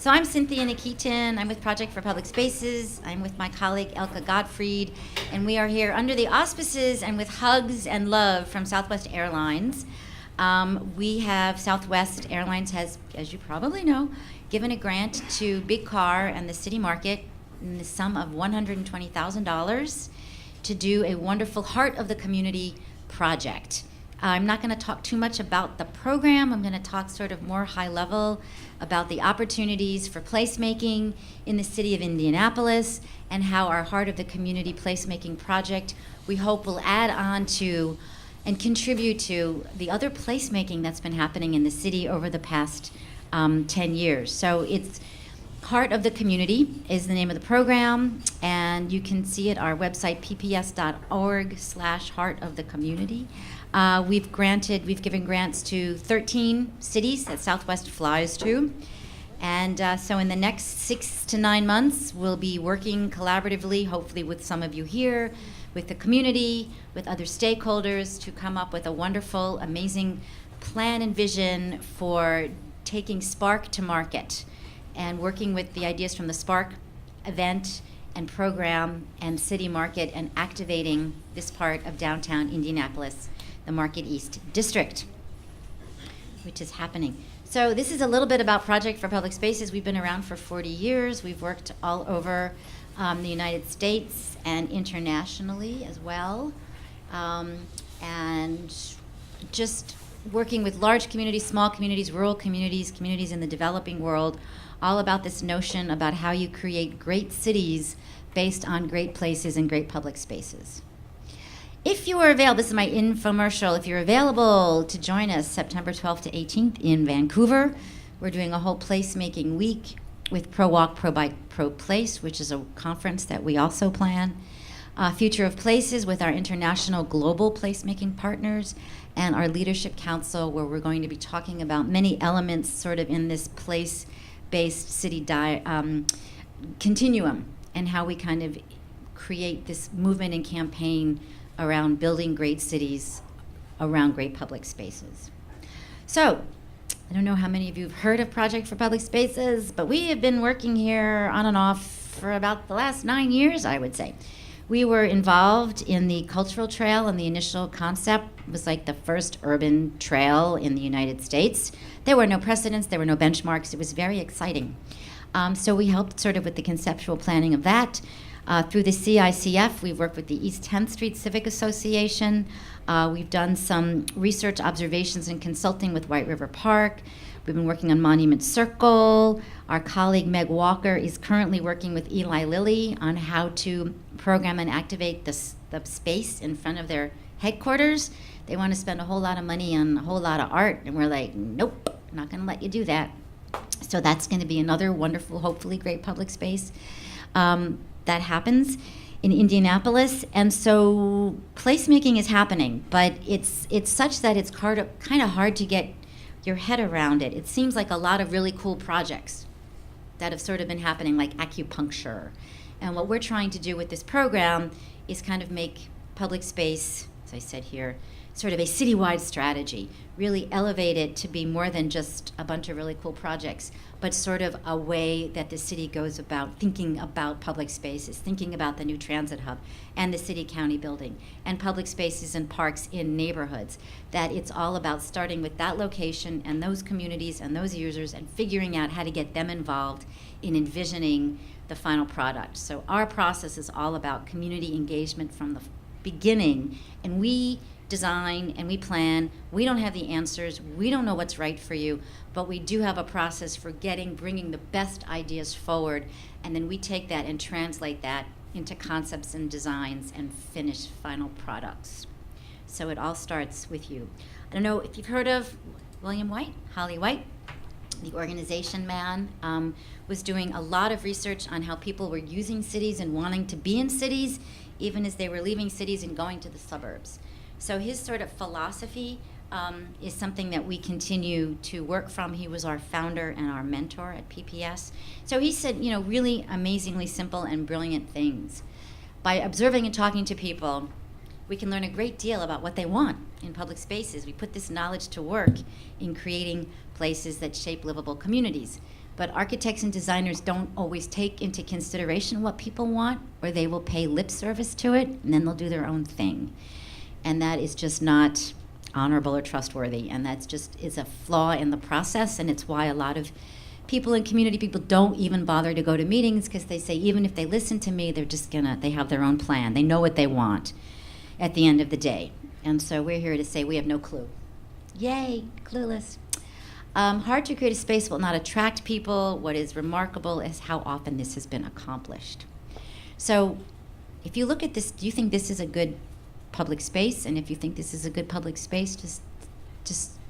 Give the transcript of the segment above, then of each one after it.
So I'm Cynthia Nikitin. I'm with Project for Public Spaces. I'm with my colleague Elka Gottfried, and we are here under the auspices and with hugs and love from Southwest Airlines. We have Southwest Airlines has, as you probably know, given a grant to Big Car and the City Market in the sum of $120,000 to do a wonderful Heart of the Community project. I'm not going to talk too much about the program. I'm going to talk sort of more high level about the opportunities for placemaking in the city of Indianapolis and how our Heart of the Community placemaking project, we hope, will add on to and contribute to the other placemaking that's been happening in the city over the past 10 years. So it's Heart of the Community is the name of the program, and you can see at our website, pps.org/Heart of the Community. We've given grants to 13 cities that Southwest flies to. And so in the next 6 to 9 months, we'll be working collaboratively, hopefully with some of you here, with the community, with other stakeholders, to come up with a wonderful, amazing plan and vision for taking Spark to market and working with the ideas from the Spark event and program and City Market and activating this part of downtown Indianapolis, the Market East District, which is happening. So this is a little bit about Project for Public Spaces. We've been around for 40 years. We've worked all over the United States and internationally as well. And just working with large communities, small communities, rural communities, communities in the developing world, all about this notion about how you create great cities based on great places and great public spaces. If you are available, this is my infomercial, if you're available to join us September 12th to 18th in Vancouver, we're doing a whole placemaking week with Pro Walk, Pro Bike, Pro Place, which is a conference that we also plan. Future of Places with our international global placemaking partners, and our Leadership Council, where we're going to be talking about many elements sort of in this place-based city continuum, and how we kind of create this movement and campaign around building great cities around great public spaces. So, I don't know how many of you have heard of Project for Public Spaces, but we have been working here on and off for about the last 9 years, I would say. We were involved in the cultural trail, and the initial concept was like the first urban trail in the United States. There were no precedents, there were no benchmarks. It was very exciting. So we helped sort of with the conceptual planning of that. Through the CICF, we've worked with the East 10th Street Civic Association. We've done some research observations and consulting with White River Park. We've been working on Monument Circle. Our colleague Meg Walker is currently working with Eli Lilly on how to program and activate the space in front of their headquarters. They want to spend a whole lot of money on a whole lot of art, and we're like, nope, not going to let you do that. So that's going to be another wonderful, hopefully great public space that happens in Indianapolis. And so placemaking is happening, but it's such that it's kind of hard to get your head around it. It seems like a lot of really cool projects that have sort of been happening, like acupuncture. And what we're trying to do with this program is kind of make public space, as I said here, sort of a citywide strategy, really elevate it to be more than just a bunch of really cool projects, but sort of a way that the city goes about thinking about public spaces, thinking about the new transit hub and the city-county building and public spaces and parks in neighborhoods, that it's all about starting with that location and those communities and those users and figuring out how to get them involved in envisioning the final product. So our process is all about community engagement from the beginning, and we design and we plan. We don't have the answers. We don't know what's right for you, but we do have a process for bringing the best ideas forward, and then we take that and translate that into concepts and designs and finished final products. So it all starts with you. I don't know if you've heard of William White, Holly White, the organization man, was doing a lot of research on how people were using cities and wanting to be in cities, even as they were leaving cities and going to the suburbs. So his sort of philosophy is something that we continue to work from. He was our founder and our mentor at PPS. So he said, really amazingly simple and brilliant things. By observing and talking to people, we can learn a great deal about what they want in public spaces. We put this knowledge to work in creating places that shape livable communities. But architects and designers don't always take into consideration what people want, or they will pay lip service to it, and then they'll do their own thing. And that is just not honorable or trustworthy, and that's just is a flaw in the process, and it's why a lot of people in community people don't even bother to go to meetings, because they say even if they listen to me, they have their own plan. They know what they want at the end of the day. And so we're here to say we have no clue. Yay, clueless. Hard to create a space will not attract people. What is remarkable is how often this has been accomplished. So if you look at this, do you think this is a good public space? And if you think this is a good public space, just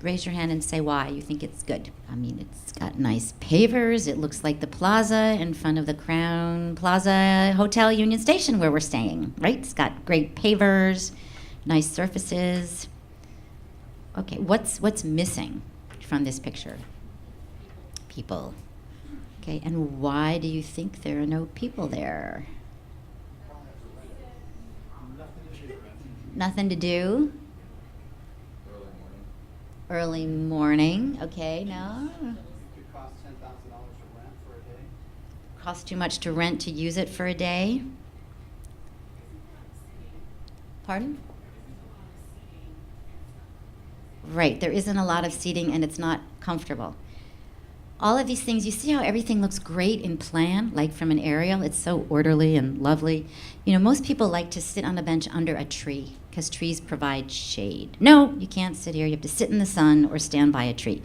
raise your hand and say why you think it's good. I mean, it's got nice pavers. It looks like the plaza in front of the Crown Plaza Hotel Union Station where we're staying, right? It's got great pavers, nice surfaces. Okay, what's missing from this picture? People. Okay, and why do you think there are no people there? Nothing to do? Early morning. Okay, no? It costs $10,000 to rent for a day. Costs too much to rent to use it for a day? Pardon? Right, there isn't a lot of seating and it's not comfortable. All of these things, you see how everything looks great in plan, like from an aerial? It's so orderly and lovely. You know, most people like to sit on a bench under a tree because trees provide shade. No, you can't sit here. You have to sit in the sun or stand by a tree.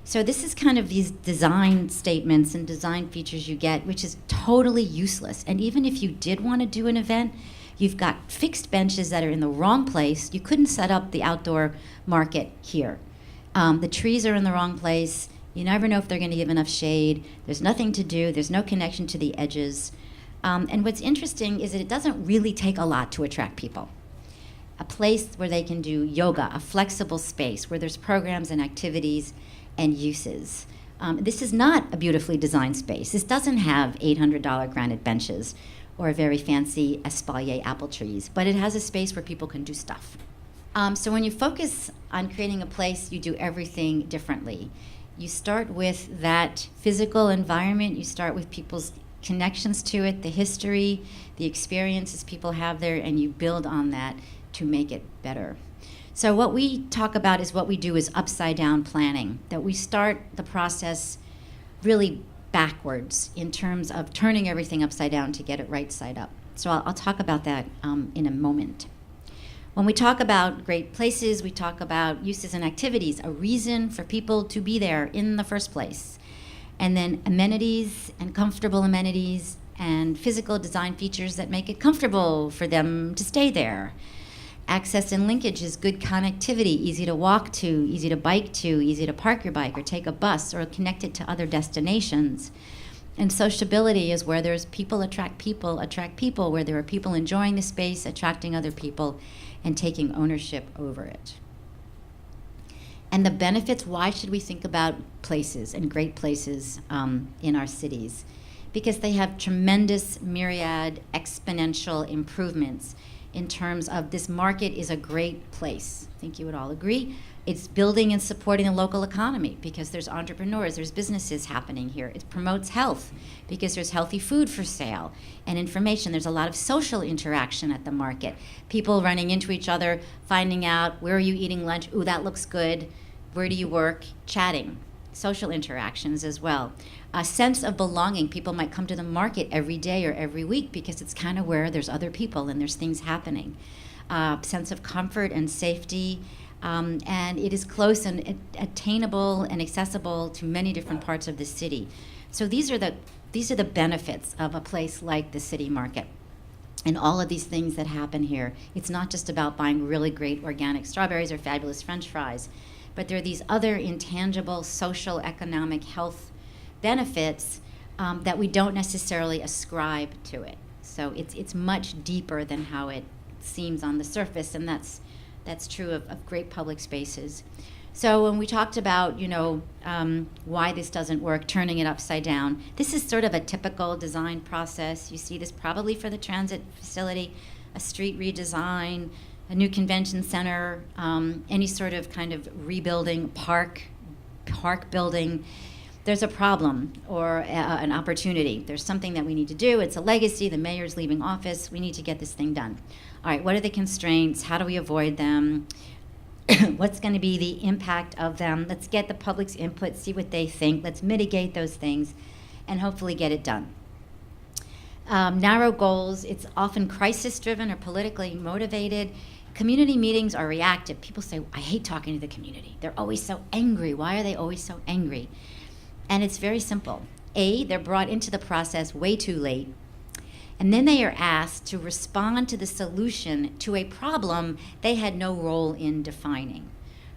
So this is kind of these design statements and design features you get, which is totally useless. And even if you did want to do an event, you've got fixed benches that are in the wrong place. You couldn't set up the outdoor market here. The trees are in the wrong place. You never know if they're going to give enough shade. There's nothing to do. There's no connection to the edges. And what's interesting is that it doesn't really take a lot to attract people. A place where they can do yoga, a flexible space where there's programs and activities and uses. This is not a beautifully designed space. This doesn't have $800 granite benches or very fancy espalier apple trees, but it has a space where people can do stuff. So when you focus on creating a place, you do everything differently. You start with that physical environment. You start with people's connections to it, the history, the experiences people have there, and you build on that to make it better. So what we talk about is what we do is upside down planning, that we start the process really backwards in terms of turning everything upside down to get it right side up. So I'll talk about that in a moment. When we talk about great places, we talk about uses and activities, a reason for people to be there in the first place. And then amenities and comfortable amenities and physical design features that make it comfortable for them to stay there. Access and linkage is good connectivity, easy to walk to, easy to bike to, easy to park your bike or take a bus or connect it to other destinations. And sociability is where there's people, attract people, where there are people enjoying the space, attracting other people, and taking ownership over it. And the benefits, why should we think about places and great places in our cities? Because they have tremendous myriad exponential improvements in terms of this market is a great place. I think you would all agree. It's building and supporting the local economy because there's entrepreneurs, there's businesses happening here. It promotes health because there's healthy food for sale and information. There's a lot of social interaction at the market. People running into each other, finding out, where are you eating lunch? Ooh, that looks good. Where do you work? Chatting. Social interactions as well. A sense of belonging. People might come to the market every day or every week because it's kind of where there's other people and there's things happening. Sense of comfort and safety. And it is close and attainable and accessible to many different parts of the city. So these are the benefits of a place like the city market. And all of these things that happen here. It's not just about buying really great organic strawberries or fabulous French fries, but there are these other intangible social, economic, health benefits that we don't necessarily ascribe to it. So it's much deeper than how it seems on the surface, and that's true of great public spaces. So when we talked about, why this doesn't work, turning it upside down, this is sort of a typical design process. You see this probably for the transit facility, a street redesign, a new convention center, any sort of kind of rebuilding, park building. there's a problem or an opportunity. There's something that we need to do. It's a legacy. The mayor's leaving office. We need to get this thing done. All right, what are the constraints? How do we avoid them? What's going to be the impact of them? Let's get the public's input, see what they think. Let's mitigate those things and hopefully get it done. Narrow goals, it's often crisis-driven or politically motivated. Community meetings are reactive. People say, I hate talking to the community. They're always so angry. Why are they always so angry? And it's very simple. A, they're brought into the process way too late. And then they are asked to respond to the solution to a problem they had no role in defining.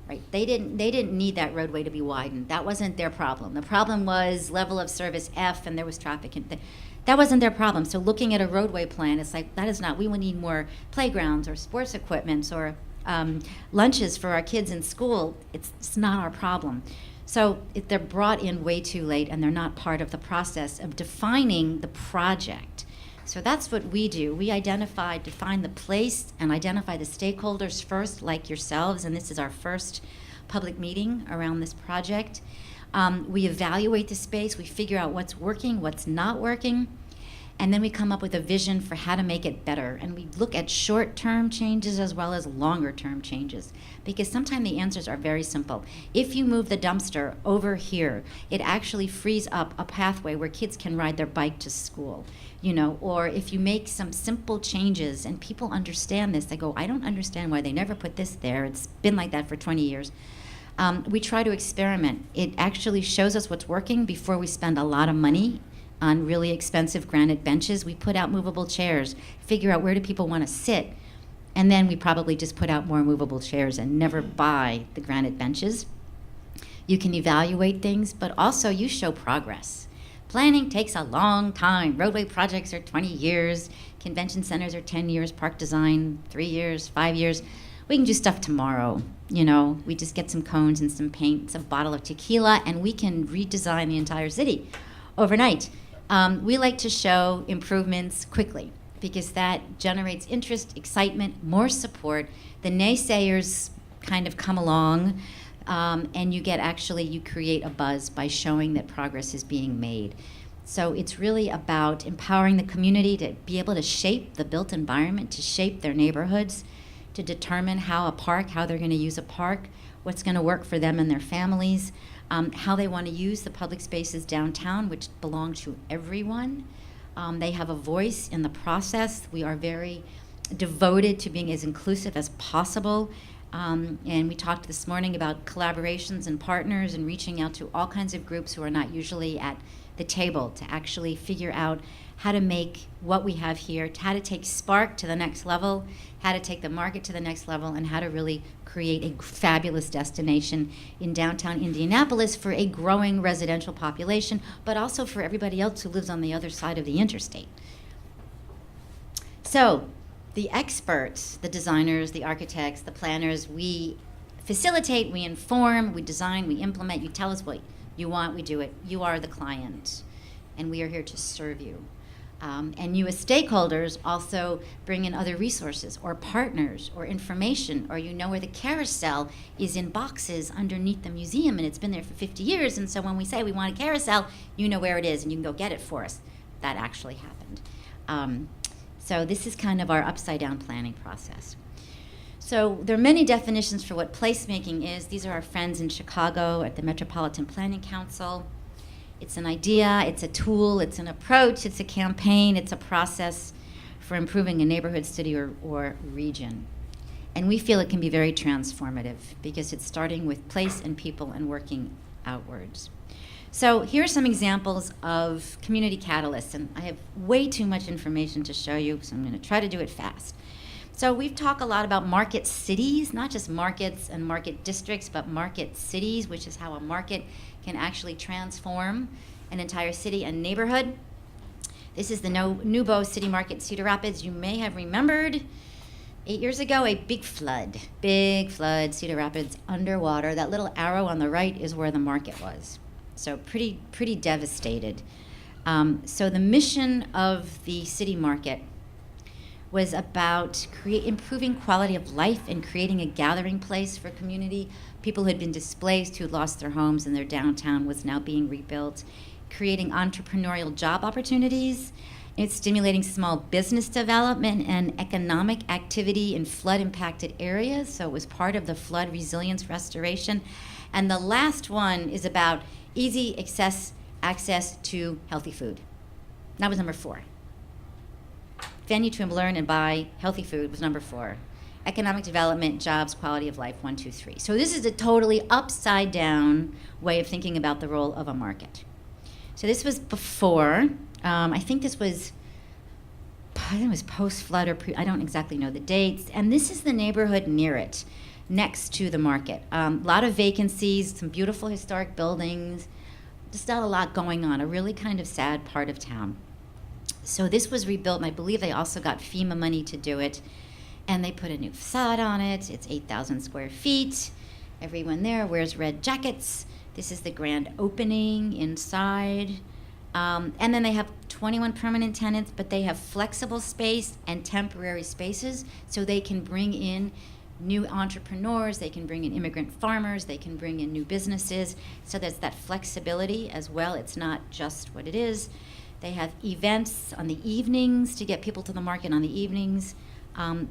Right? They didn't need that roadway to be widened. That wasn't their problem. The problem was level of service F and there was traffic. That wasn't their problem. So looking at a roadway plan, it's like, that is not, we will need more playgrounds or sports equipment or lunches for our kids in school. It's not our problem. So they're brought in way too late and they're not part of the process of defining the project. So that's what we do. We define the place and identify the stakeholders first, like yourselves, and this is our first public meeting around this project. We evaluate the space, we figure out what's working, what's not working, and then we come up with a vision for how to make it better. And we look at short-term changes as well as longer-term changes, because sometimes the answers are very simple. If you move the dumpster over here, it actually frees up a pathway where kids can ride their bike to school, or if you make some simple changes and people understand this, they go, I don't understand why they never put this there. It's been like that for 20 years. We try to experiment. It actually shows us what's working before we spend a lot of money on really expensive granite benches. We put out movable chairs, figure out where do people want to sit, and then we probably just put out more movable chairs and never buy the granite benches. You can evaluate things, but also you show progress. Planning takes a long time. Roadway projects are 20 years. Convention centers are 10 years. Park design, 3 years, 5 years. We can do stuff tomorrow. We just get some cones and some paint, some bottle of tequila, and we can redesign the entire city overnight. We like to show improvements quickly because that generates interest, excitement, more support. The naysayers kind of come along, and you create a buzz by showing that progress is being made. So it's really about empowering the community to be able to shape the built environment, to shape their neighborhoods, to determine how they're going to use a park, what's going to work for them and their families, how they want to use the public spaces downtown, which belong to everyone. They have a voice in the process. We are very devoted to being as inclusive as possible. And we talked this morning about collaborations and partners and reaching out to all kinds of groups who are not usually at the table to actually figure out how to make what we have here, how to take Spark to the next level, how to take the market to the next level, and how to really create a fabulous destination in downtown Indianapolis for a growing residential population, but also for everybody else who lives on the other side of the interstate. So the experts, the designers, the architects, the planners, we facilitate, we inform, we design, we implement. You tell us what you want, we do it. You are the client, and we are here to serve you. And you as stakeholders also bring in other resources or partners or information, or where the carousel is in boxes underneath the museum and it's been there for 50 years, and so when we say we want a carousel, you know where it is and you can go get it for us. That actually happened. So this is kind of our upside down planning process. So there are many definitions for what placemaking is. These are our friends in Chicago at the Metropolitan Planning Council. It's an idea, it's a tool, it's an approach, it's a campaign, it's a process for improving a neighborhood, city, or region. And we feel it can be very transformative because it's starting with place and people and working outwards. So here are some examples of community catalysts, and I have way too much information to show you, so I'm going to try to do it fast. So we've talked a lot about market cities, not just markets and market districts, but market cities, which is how a market can actually transform an entire city and neighborhood. This is the Nouveau City Market, Cedar Rapids. You may have remembered 8 years ago, a big flood, Cedar Rapids underwater. That little arrow on the right is where the market was. So pretty devastated. So the mission of the city market was about improving quality of life and creating a gathering place for community. People who had been displaced, who had lost their homes, and their downtown was now being rebuilt, creating entrepreneurial job opportunities. It's stimulating small business development and economic activity in flood-impacted areas. So it was part of the flood resilience restoration. And the last one is about easy access to healthy food. That was number 4. Venue to learn and buy healthy food was number 4. Economic development, jobs, quality of life, 1, 2, 3. So this is a totally upside down way of thinking about the role of a market. So this was before. I think it was post-flood or I don't exactly know the dates. And this is the neighborhood near it, next to the market. A lot of vacancies, some beautiful historic buildings, just not a lot going on, a really kind of sad part of town. So this was rebuilt, and I believe they also got FEMA money to do it. And they put a new facade on it. It's 8,000 square feet. Everyone there wears red jackets. This is the grand opening inside. And then they have 21 permanent tenants, but they have flexible space and temporary spaces, so they can bring in new entrepreneurs, they can bring in immigrant farmers, they can bring in new businesses. So there's that flexibility as well. It's not just what it is. They have events on the evenings to get people to the market on the evenings.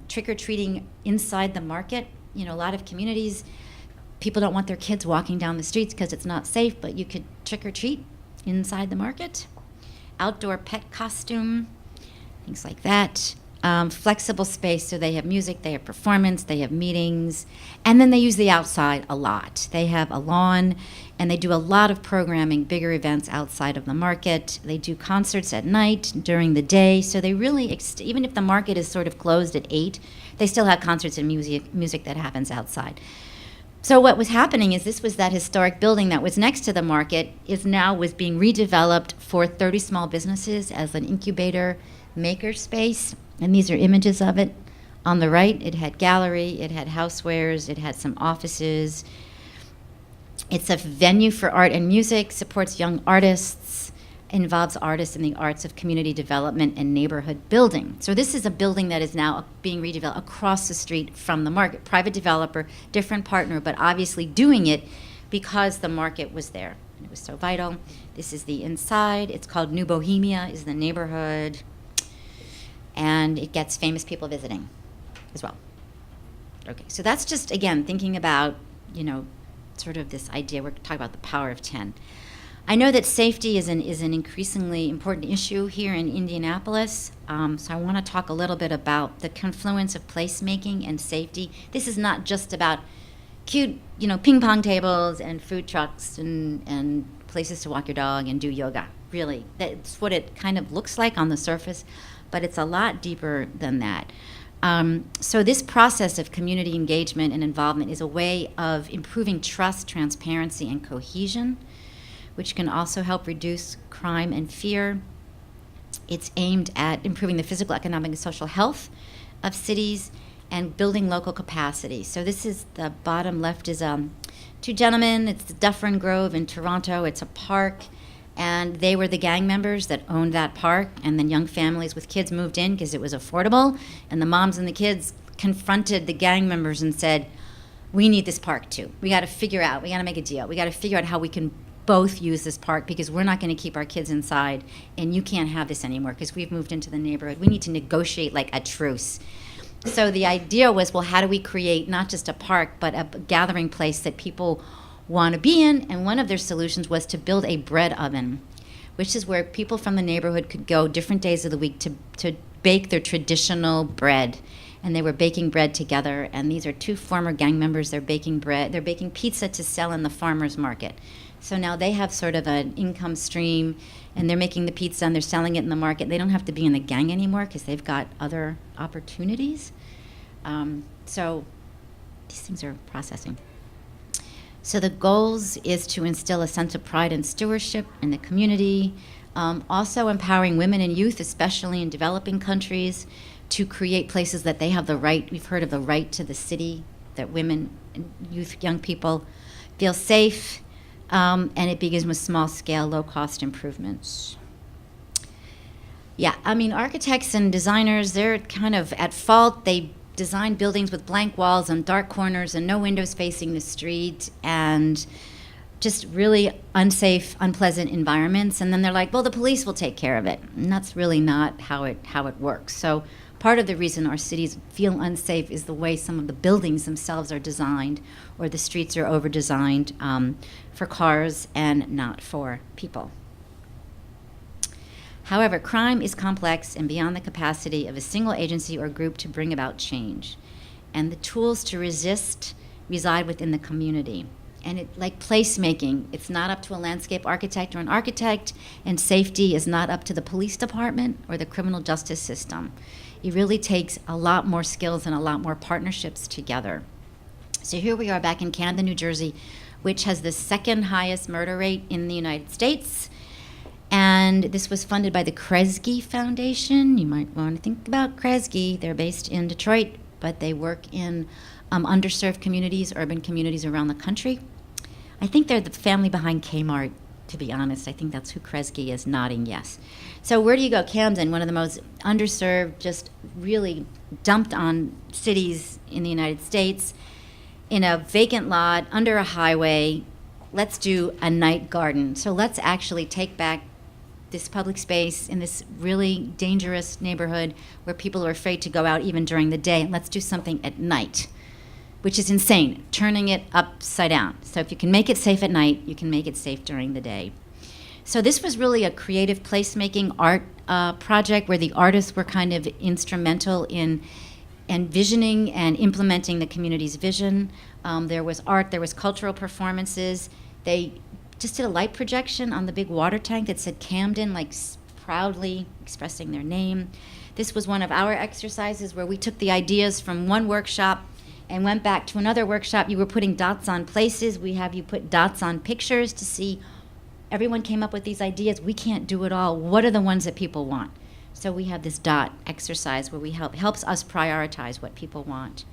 Trick-or-treating inside the market. You know, a lot of communities, people don't want their kids walking down the streets because it's not safe, but you could trick-or-treat inside the market. Outdoor pet costume, things like that. Flexible space, so they have music, they have performance, they have meetings, and then they use the outside a lot. They have a lawn, and they do a lot of programming, bigger events outside of the market. They do concerts at night, during the day, so they really, even if the market is sort of closed at 8, they still have concerts and music that happens outside. So what was happening is this was that historic building that was next to the market was being redeveloped for 30 small businesses as an incubator maker space. And these are images of it. On the right, it had gallery, it had housewares, it had some offices. It's a venue for art and music, supports young artists, involves artists in the arts of community development and neighborhood building. So this is a building that is now being redeveloped across the street from the market. Private developer, different partner, but obviously doing it because the market was there. And it was so vital. This is the inside. It's called New Bohemia, is the neighborhood. And it gets famous people visiting as well. Okay, so that's just, again, thinking about, sort of this idea. We're talking about the power of 10. I know that safety is an increasingly important issue here in Indianapolis, so I want to talk a little bit about the confluence of placemaking and safety. This is not just about cute, ping pong tables and food trucks and places to walk your dog and do yoga. Really, that's what it kind of looks like on the surface, but it's a lot deeper than that. So this process of community engagement and involvement is a way of improving trust, transparency, and cohesion, which can also help reduce crime and fear. It's aimed at improving the physical, economic, and social health of cities and building local capacity. So this is the bottom left is 2 gentlemen. It's the Dufferin Grove in Toronto. It's a park. And they were the gang members that owned that park, and then young families with kids moved in because it was affordable, and the moms and the kids confronted the gang members and said, we need this park too. We got to make a deal. We got to figure out how we can both use this park because we're not going to keep our kids inside, and you can't have this anymore because we've moved into the neighborhood. We need to negotiate like a truce. So the idea was, well, how do we create not just a park, but a gathering place that people want to be in? And one of their solutions was to build a bread oven, which is where people from the neighborhood could go different days of the week to bake their traditional bread. And they were baking bread together. And these are 2 former gang members. They're baking bread. They're baking pizza to sell in the farmer's market. So now they have sort of an income stream, and they're making the pizza and they're selling it in the market. They don't have to be in the gang anymore because they've got other opportunities. So these things are processing. So the goals is to instill a sense of pride and stewardship in the community, also empowering women and youth, especially in developing countries, to create places that they have the right. We've heard of the right to the city, that women and youth, young people feel safe, and it begins with small-scale, low-cost improvements. Yeah, I mean, architects and designers, they're kind of at fault. They design buildings with blank walls and dark corners and no windows facing the street and just really unsafe, unpleasant environments. And then they're like, well, the police will take care of it. And that's really not how it works. So part of the reason our cities feel unsafe is the way some of the buildings themselves are designed, or the streets are over-designed for cars and not for people. However, crime is complex and beyond the capacity of a single agency or group to bring about change. And the tools to resist reside within the community. And like placemaking, it's not up to a landscape architect or an architect, and safety is not up to the police department or the criminal justice system. It really takes a lot more skills and a lot more partnerships together. So here we are back in Camden, New Jersey, which has the second highest murder rate in the United States. And this was funded by the Kresge Foundation. You might want to think about Kresge. They're based in Detroit, but they work in underserved communities, urban communities around the country. I think they're the family behind Kmart, to be honest. I think that's who Kresge is, nodding yes. So where do you go? Camden, one of the most underserved, just really dumped on cities in the United States, in a vacant lot, under a highway. Let's do a night garden. So let's actually take back this public space in this really dangerous neighborhood where people are afraid to go out even during the day. And let's do something at night, which is insane, turning it upside down. So if you can make it safe at night, you can make it safe during the day. So this was really a creative placemaking art project where the artists were kind of instrumental in envisioning and implementing the community's vision. There was art, there was cultural performances. They just did a light projection on the big water tank that said Camden, like proudly expressing their name. This was one of our exercises where we took the ideas from one workshop and went back to another workshop. You were putting dots on places. We have you put dots on pictures to see everyone came up with these ideas. We can't do it all. What are the ones that people want? So we have this dot exercise where we helps us prioritize what people want.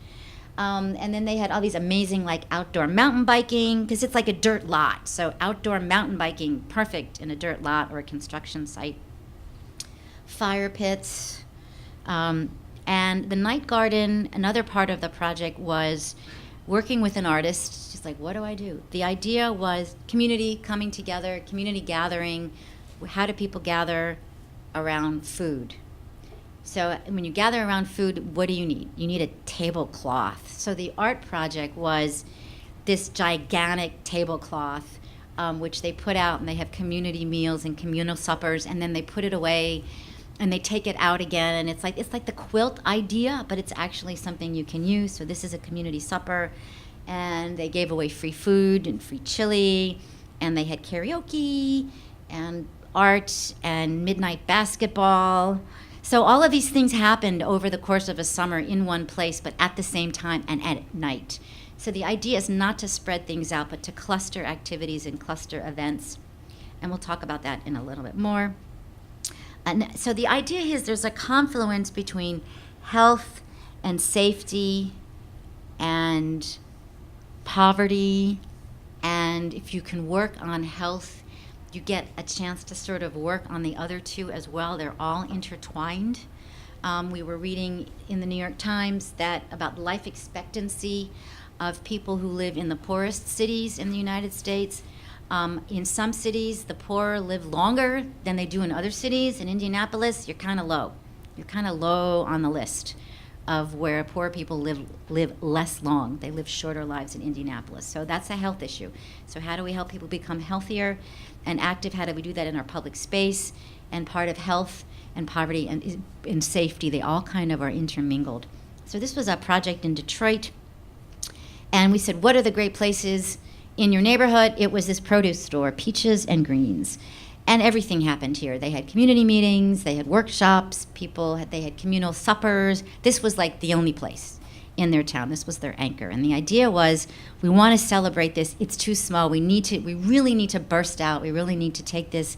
And then they had all these amazing like outdoor mountain biking, because it's like a dirt lot. So outdoor mountain biking, perfect in a dirt lot or a construction site. Fire pits. And the night garden, another part of the project was working with an artist. She's like, what do I do? The idea was community coming together, community gathering. How do people gather around food? So when you gather around food, what do you need? You need a tablecloth. So the art project was this gigantic tablecloth, which they put out, and they have community meals and communal suppers, and then they put it away, and they take it out again, and it's like the quilt idea, but it's actually something you can use. So this is a community supper, and they gave away free food and free chili, and they had karaoke and art and midnight basketball. So all of these things happened over the course of a summer in one place, but at the same time and at night. So the idea is not to spread things out, but to cluster activities and cluster events. And we'll talk about that in a little bit more. And so the idea is there's a confluence between health and safety and poverty. And if you can work on health, you get a chance to sort of work on the other two as well. They're all intertwined. We were reading in the New York Times that about life expectancy of people who live in the poorest cities in the United States. In some cities, the poor live longer than they do in other cities. In Indianapolis, you're kind of low. You're kind of low on the list of where poor people live less long. They live shorter lives in Indianapolis. So that's a health issue. So how do we help people become healthier and active? How do we do that in our public space? And part of health and poverty and safety, they all kind of are intermingled. So this was a project in Detroit. And we said, what are the great places in your neighborhood? It was this produce store, Peaches and Greens. And everything happened here. They had community meetings, they had workshops, they had communal suppers. This was like the only place in their town. This was their anchor. And the idea was, we want to celebrate this. It's too small. We really need to burst out. We really need to take this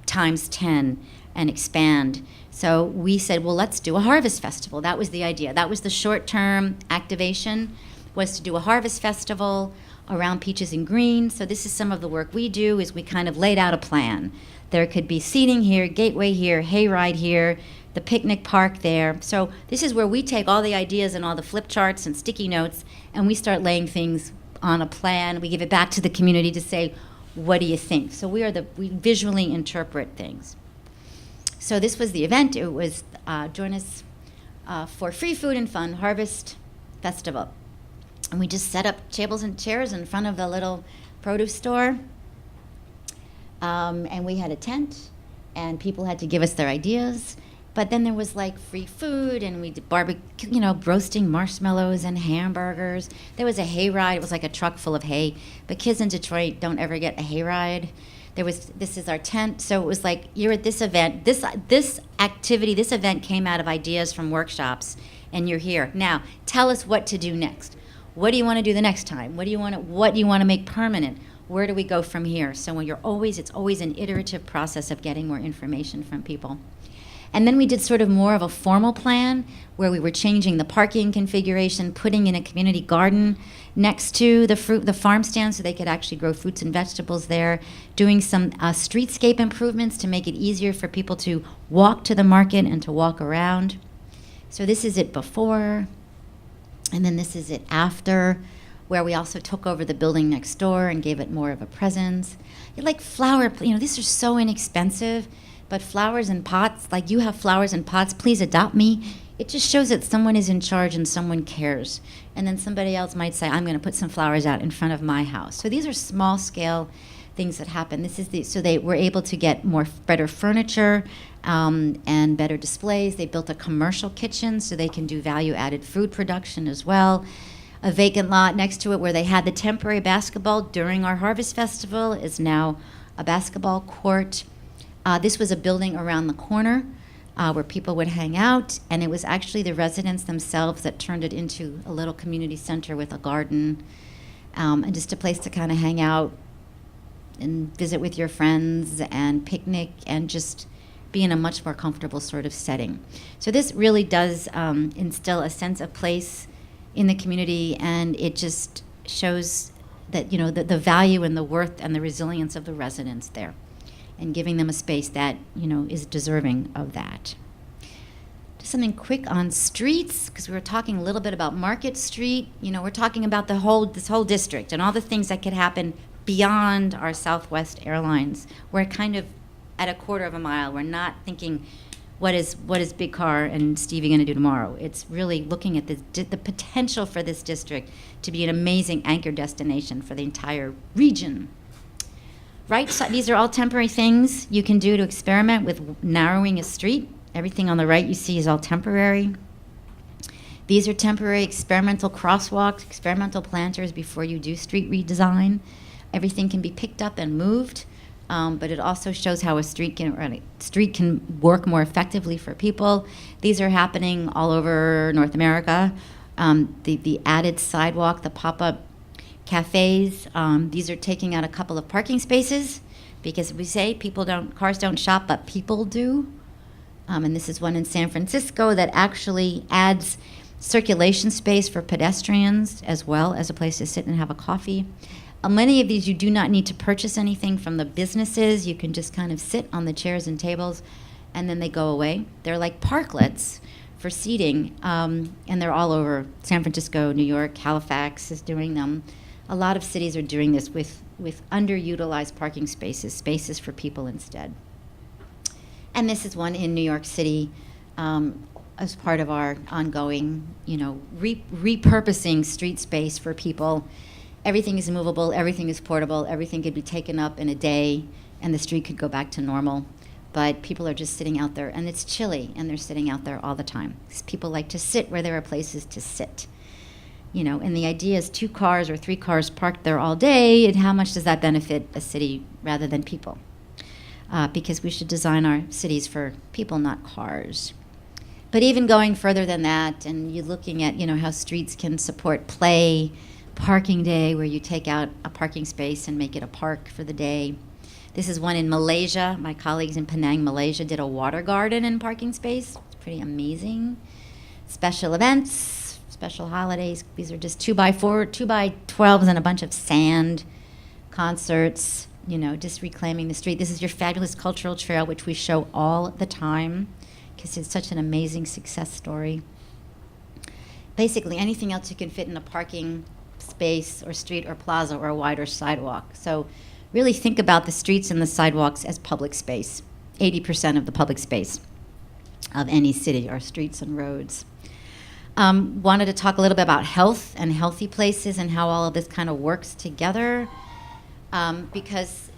times 10 and expand. So we said, well, let's do a harvest festival. That was the idea. That was the short-term activation. was to do a harvest festival around peaches and green. So this is some of the work we do, is we kind of laid out a plan. There could be seating here, gateway here, hayride here, the picnic park there. So this is where we take all the ideas and all the flip charts and sticky notes, and we start laying things on a plan. We give it back to the community to say, what do you think? So we visually interpret things. So this was the event. It was join us for free food and fun harvest festival. And we just set up tables and chairs in front of the little produce store. And we had a tent, and people had to give us their ideas. But then there was like free food, and we did barbecue, roasting marshmallows and hamburgers. There was a hayride. It was like a truck full of hay. But kids in Detroit don't ever get a hayride. This is our tent. So it was like, you're at this event. This event came out of ideas from workshops, and you're here. Now, tell us what to do next. What do you want to do the next time? What do you want to make permanent? Where do we go from here? So it's always an iterative process of getting more information from people. And then we did sort of more of a formal plan where we were changing the parking configuration, putting in a community garden next to the farm stand so they could actually grow fruits and vegetables there, doing some streetscape improvements to make it easier for people to walk to the market and to walk around. So this is it before, and then this is it after, where we also took over the building next door and gave it more of a presence. Like these are so inexpensive. But flowers in pots, like you have flowers in pots, please adopt me. It just shows that someone is in charge and someone cares. And then somebody else might say, I'm going to put some flowers out in front of my house. So these are small scale things that happen. So they were able to get better furniture and better displays. They built a commercial kitchen so they can do value added food production as well. A vacant lot next to it where they had the temporary basketball during our harvest festival is now a basketball court. This was a building around the corner where people would hang out, and it was actually the residents themselves that turned it into a little community center with a garden and just a place to kind of hang out and visit with your friends and picnic and just be in a much more comfortable sort of setting. So this really does instill a sense of place in the community, and it just shows that, the value and the worth and the resilience of the residents there, and giving them a space that, is deserving of that. Just something quick on streets, because we were talking a little bit about Market Street. We're talking about this whole district and all the things that could happen beyond our Southwest Airlines. We're kind of at a quarter of a mile. We're not thinking, what is Big Car and Stevie going to do tomorrow? It's really looking at the potential for this district to be an amazing anchor destination for the entire region. Right, so these are all temporary things you can do to experiment with narrowing a street. Everything on the right you see is all temporary. These are temporary experimental crosswalks, experimental planters before you do street redesign. Everything can be picked up and moved, but it also shows how a street can work more effectively for people. These are happening all over North America. The added sidewalk, the pop-up cafes, these are taking out a couple of parking spaces because we say cars don't shop, but people do. And this is one in San Francisco that actually adds circulation space for pedestrians as well as a place to sit and have a coffee. Many of these you do not need to purchase anything from the businesses. You can just kind of sit on the chairs and tables and then they go away. They're like parklets for seating, and they're all over San Francisco, New York, Halifax is doing them. A lot of cities are doing this with underutilized parking spaces for people instead. And this is one in New York City as part of our ongoing, repurposing street space for people. Everything is movable, everything is portable, everything could be taken up in a day, and the street could go back to normal. But people are just sitting out there, and it's chilly, and they're sitting out there all the time. People like to sit where there are places to sit. And the idea is 2 cars or 3 cars parked there all day, and how much does that benefit a city rather than people? Because we should design our cities for people, not cars. But even going further than that, and you're looking at, how streets can support play, parking day, where you take out a parking space and make it a park for the day. This is one in Malaysia. My colleagues in Penang, Malaysia, did a water garden in parking space. It's pretty amazing. Special events, special holidays. These are just 2x4, 2x12s and a bunch of sand concerts, just reclaiming the street. This is your fabulous cultural trail, which we show all the time because it's such an amazing success story. Basically, anything else you can fit in a parking space or street or plaza or a wider sidewalk. So really think about the streets and the sidewalks as public space. 80% of the public space of any city are streets and roads. Wanted to talk a little bit about health and healthy places and how all of this kind of works together, because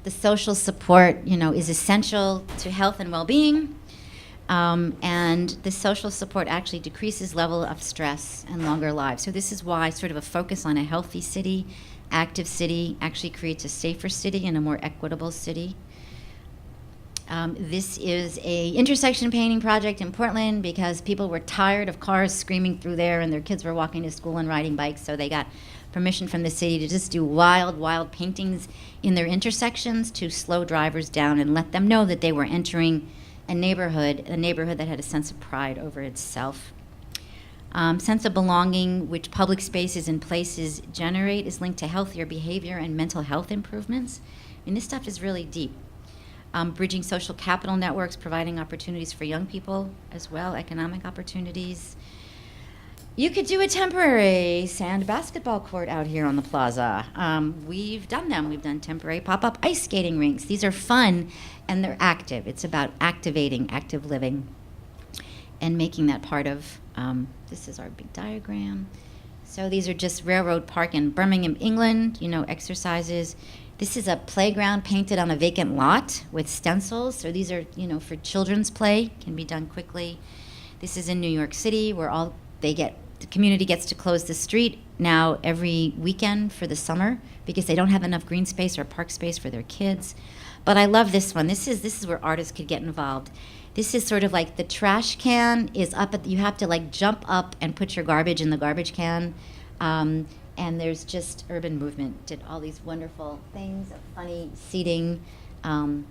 the social support, is essential to health and well-being, and the social support actually decreases level of stress and longer lives. So this is why sort of a focus on a healthy city, active city, actually creates a safer city and a more equitable city. This is a intersection painting project in Portland because people were tired of cars screaming through there and their kids were walking to school and riding bikes, so they got permission from the city to just do wild paintings in their intersections to slow drivers down and let them know that they were entering a neighborhood that had a sense of pride over itself. Sense of belonging, which public spaces and places generate, is linked to healthier behavior and mental health improvements. This stuff is really deep. Bridging social capital networks, providing opportunities for young people as well, economic opportunities. You could do a temporary sand basketball court out here on the plaza. We've done them. We've done temporary pop-up ice skating rinks. These are fun and they're active. It's about activating active living and making that part of, this is our big diagram. So these are just Railroad Park in Birmingham, England, exercises. This is a playground painted on a vacant lot with stencils. So these are, for children's play, can be done quickly. This is in New York City where the community gets to close the street now every weekend for the summer because they don't have enough green space or park space for their kids. But I love this one. This is where artists could get involved. This is sort of like the trash can is up you have to jump up and put your garbage in the garbage can. And there's just Urban Movement did all these wonderful things, funny seating, and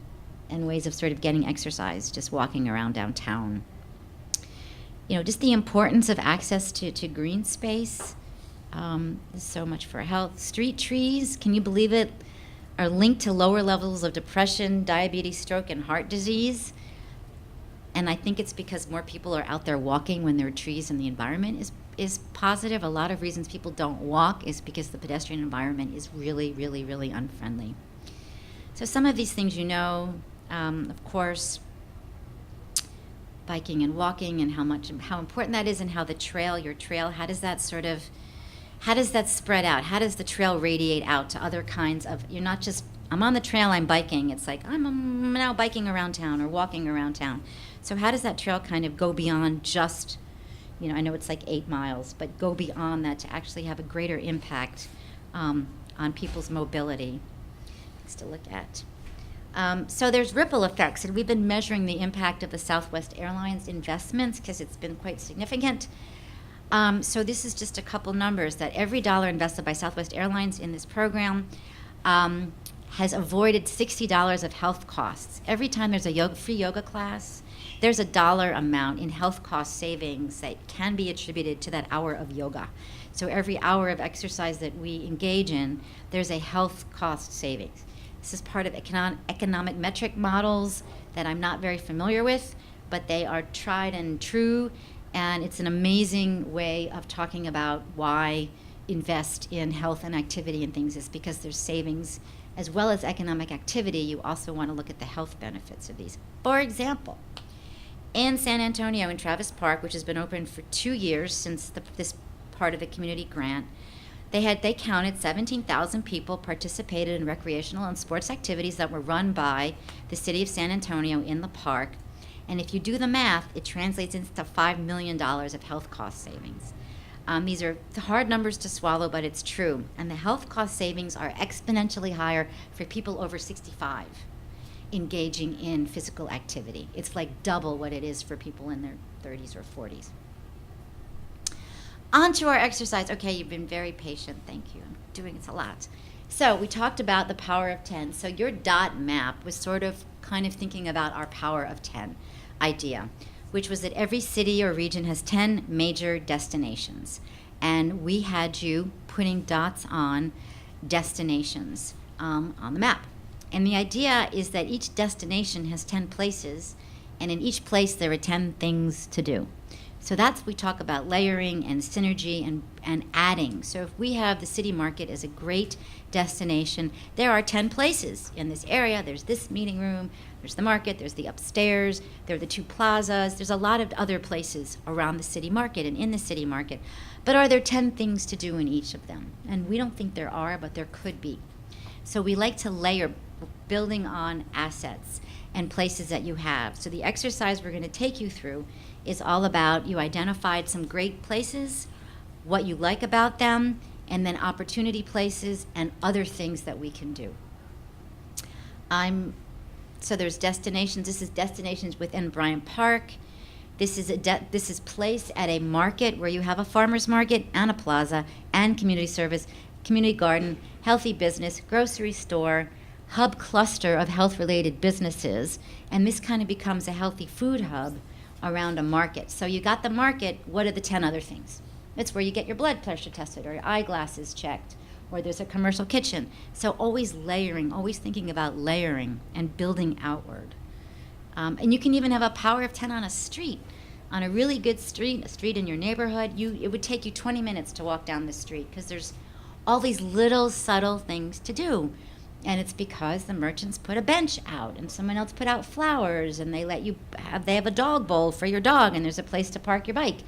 ways of sort of getting exercise, just walking around downtown. Just the importance of access to green space. There's so much for health. Street trees, can you believe it, are linked to lower levels of depression, diabetes, stroke, and heart disease. And I think it's because more people are out there walking when there are trees and the environment is positive. A lot of reasons people don't walk is because the pedestrian environment is really, really, really unfriendly. So some of these things of course, biking and walking and how important that is, and how your trail, how does that spread out? How does the trail radiate out to other kinds of, you're not just, I'm on the trail, I'm biking. It's like, I'm now biking around town or walking around town. So how does that trail kind of go beyond just, I know it's like 8 miles, but go beyond that to actually have a greater impact on people's mobility? Things to look at. So there's ripple effects, and we've been measuring the impact of the Southwest Airlines investments because it's been quite significant. So this is just a couple numbers that every dollar invested by Southwest Airlines in this program has avoided $60 of health costs. Every time there's a free yoga class, there's a dollar amount in health cost savings that can be attributed to that hour of yoga. So every hour of exercise that we engage in, there's a health cost savings. This is part of economic metric models that I'm not very familiar with, but they are tried and true, and it's an amazing way of talking about why invest in health and activity and things is because there's savings as well as economic activity. You also want to look at the health benefits of these. For example, in San Antonio in Travis Park, which has been open for 2 years since this part of the community grant, they counted 17,000 people participated in recreational and sports activities that were run by the city of San Antonio in the park. And if you do the math, it translates into $5 million of health cost savings. These are hard numbers to swallow, but it's true. And the health cost savings are exponentially higher for people over 65 engaging in physical activity. It's like double what it is for people in their 30s or 40s. On to our exercise. Okay, you've been very patient. Thank you. I'm doing it a lot. So we talked about the power of 10. So your dot map was sort of kind of thinking about our power of 10 idea. which was that every city or region has 10 major destinations. And we had you putting dots on destinations on the map. And the idea is that each destination has 10 places, and in each place there are 10 things to do. So that's, we talk about layering and synergy and adding. So if we have the city market as a great destination, there are 10 places in this area. There's this meeting room, there's the market, there's the upstairs, there are the 2 plazas, there's a lot of other places around the city market and in the city market. But are there 10 things to do in each of them? And we don't think there are, but there could be. So we like to layer, building on assets and places that you have. So the exercise we're going to take you through is all about, you identified some great places, what you like about them, and then opportunity places and other things that we can do. So there's destinations. This is destinations within Bryant Park. This is place at a market where you have a farmer's market and a plaza and community service, community garden, healthy business, grocery store, hub cluster of health-related businesses, and this kind of becomes a healthy food hub around a market. So you got the market, what are the 10 other things? It's where you get your blood pressure tested or your eyeglasses checked, or there's a commercial kitchen. So always layering, always thinking about layering and building outward. And you can even have a power of 10 on a street. On a really good street, a street in your neighborhood, it would take you 20 minutes to walk down the street because there's all these little subtle things to do. And it's because the merchants put a bench out and someone else put out flowers and they have a dog bowl for your dog and there's a place to park your bike.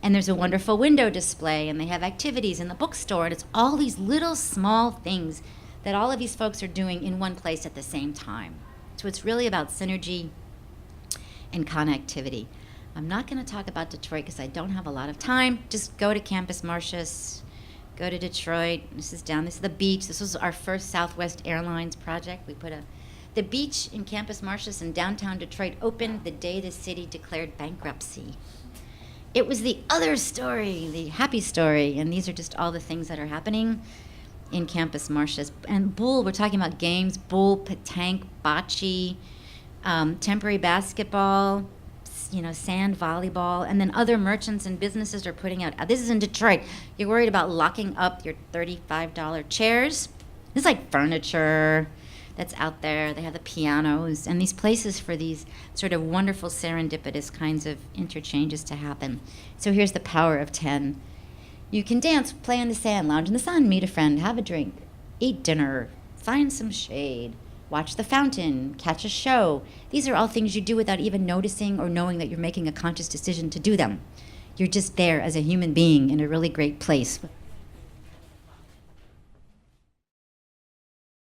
And there's a wonderful window display and they have activities in the bookstore, and it's all these little small things that all of these folks are doing in one place at the same time. So it's really about synergy and connectivity. I'm not going to talk about Detroit because I don't have a lot of time. Just go to Campus Martius. Go to Detroit. This is the beach. This was our first Southwest Airlines project. We put the beach in Campus Martius in downtown Detroit opened the day the city declared bankruptcy. It was the other story, the happy story, and these are just all the things that are happening in Campus Martius. And Bull, we're talking about games, Bull, petanque, bocce, temporary basketball, sand volleyball, and then other merchants and businesses are putting out. This is in Detroit. You're worried about locking up your $35 chairs. This is like furniture that's out there. They have the pianos and these places for these sort of wonderful serendipitous kinds of interchanges to happen. So here's the power of 10. You can dance, play in the sand, lounge in the sun, meet a friend, have a drink, eat dinner, find some shade, watch the fountain, catch a show. These are all things you do without even noticing or knowing that you're making a conscious decision to do them. You're just there as a human being in a really great place